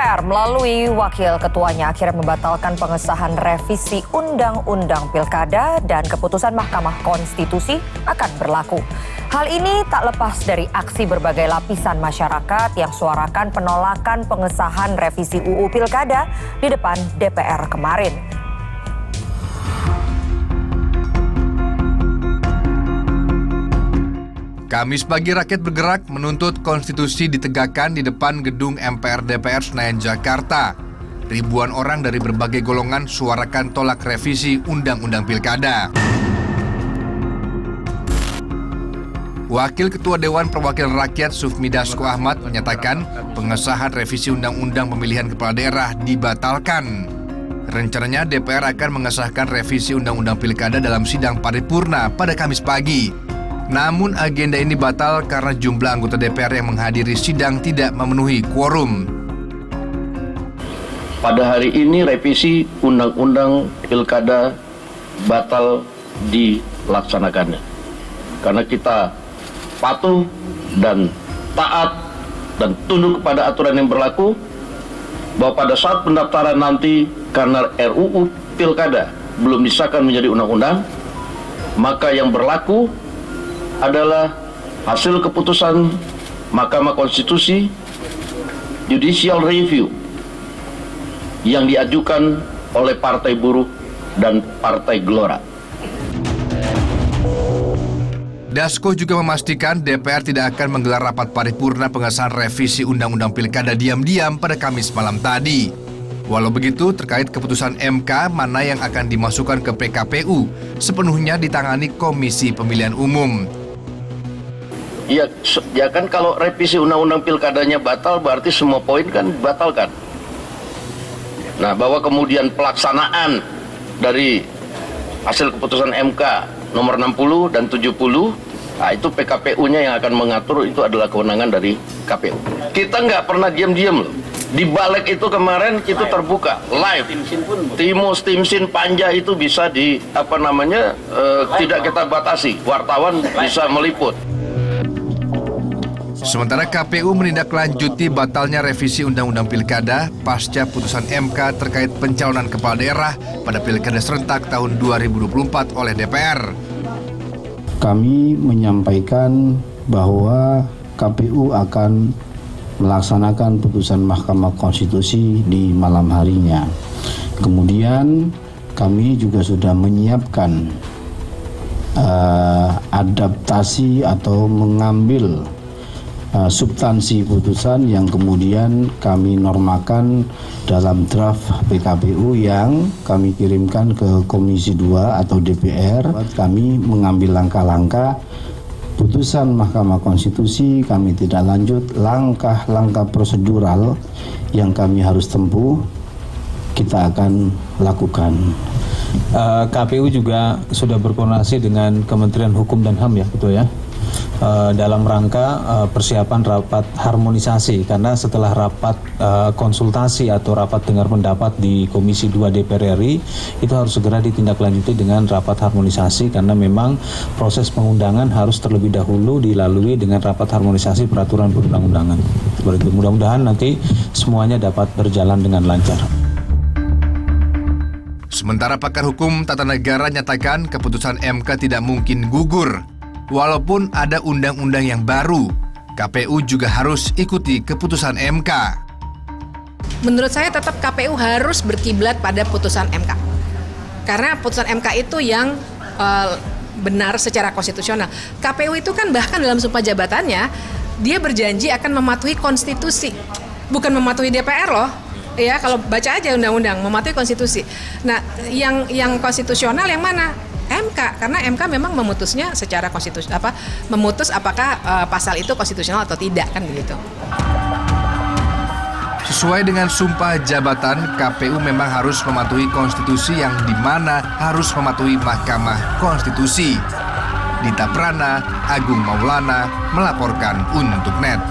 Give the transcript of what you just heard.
DPR melalui wakil ketuanya akhirnya membatalkan pengesahan revisi Undang-Undang Pilkada dan keputusan Mahkamah Konstitusi akan berlaku. Hal ini tak lepas dari aksi berbagai lapisan masyarakat yang suarakan penolakan pengesahan revisi UU Pilkada di depan DPR kemarin. Kamis pagi rakyat bergerak menuntut konstitusi ditegakkan di depan gedung MPR DPR Senayan, Jakarta. Ribuan orang dari berbagai golongan suarakan tolak revisi Undang-Undang Pilkada. Wakil Ketua Dewan Perwakilan Rakyat Sufmi Dasko Ahmad menyatakan pengesahan revisi Undang-Undang Pemilihan Kepala Daerah dibatalkan. Rencananya DPR akan mengesahkan revisi Undang-Undang Pilkada dalam sidang paripurna pada Kamis pagi. Namun agenda ini batal karena jumlah anggota DPR yang menghadiri sidang tidak memenuhi quorum. Pada hari ini revisi Undang-Undang Pilkada batal dilaksanakannya. Karena kita patuh dan taat dan tunduk kepada aturan yang berlaku, bahwa pada saat pendaftaran nanti karena RUU Pilkada belum disahkan menjadi undang-undang, maka yang berlaku adalah hasil keputusan Mahkamah Konstitusi Judicial Review yang diajukan oleh Partai Buruh dan Partai Gelora. Dasko juga memastikan DPR tidak akan menggelar rapat paripurna pengesahan revisi Undang-Undang Pilkada diam-diam pada Kamis malam tadi. Walau begitu, terkait keputusan MK mana yang akan dimasukkan ke PKPU sepenuhnya ditangani Komisi Pemilihan Umum. Ya kan kalau revisi Undang-Undang Pilkadanya batal berarti semua poin kan dibatalkan. Nah, bahwa kemudian pelaksanaan dari hasil keputusan MK nomor 60 dan 70, nah itu PKPU-nya yang akan mengatur, itu adalah kewenangan dari KPU. Kita nggak pernah diam-diam loh. Di balik itu kemarin itu terbuka live. Timus, Timsin, Panja itu bisa tidak kita batasi. Wartawan bisa meliput. Sementara KPU menindaklanjuti batalnya revisi Undang-Undang Pilkada pasca putusan MK terkait pencalonan kepala daerah pada Pilkada serentak tahun 2024 oleh DPR. Kami menyampaikan bahwa KPU akan melaksanakan putusan Mahkamah Konstitusi di malam harinya. Kemudian kami juga sudah menyiapkan adaptasi atau mengambil substansi putusan yang kemudian kami normakan dalam draft PKPU yang kami kirimkan ke Komisi 2 atau DPR. Kami mengambil langkah-langkah putusan Mahkamah Konstitusi, kami tidak lanjut langkah-langkah prosedural yang kami harus tempuh, kita akan lakukan. KPU juga sudah berkoordinasi dengan Kementerian Hukum dan HAM ya, betul ya? Dalam rangka persiapan rapat harmonisasi, karena setelah rapat konsultasi atau rapat dengar pendapat di Komisi 2 DPR RI itu harus segera ditindaklanjuti dengan rapat harmonisasi, karena memang proses pengundangan harus terlebih dahulu dilalui dengan rapat harmonisasi peraturan perundang-undangan. Mudah-mudahan nanti semuanya dapat berjalan dengan lancar. Sementara pakar hukum tata negara nyatakan keputusan MK tidak mungkin gugur. Walaupun ada undang-undang yang baru, KPU juga harus ikuti keputusan MK. Menurut saya tetap KPU harus berkiblat pada putusan MK. Karena putusan MK itu yang benar secara konstitusional. KPU itu kan bahkan dalam sumpah jabatannya, dia berjanji akan mematuhi konstitusi. Bukan mematuhi DPR loh. Ya, kalau baca aja undang-undang, mematuhi konstitusi. Nah, yang konstitusional yang mana? MK, karena MK memang memutusnya secara memutus apakah pasal itu konstitusional atau tidak, kan begitu. Sesuai dengan sumpah jabatan, KPU memang harus mematuhi konstitusi yang dimana harus mematuhi Mahkamah Konstitusi. Dita Prana, Agung Maulana melaporkan untuk NET.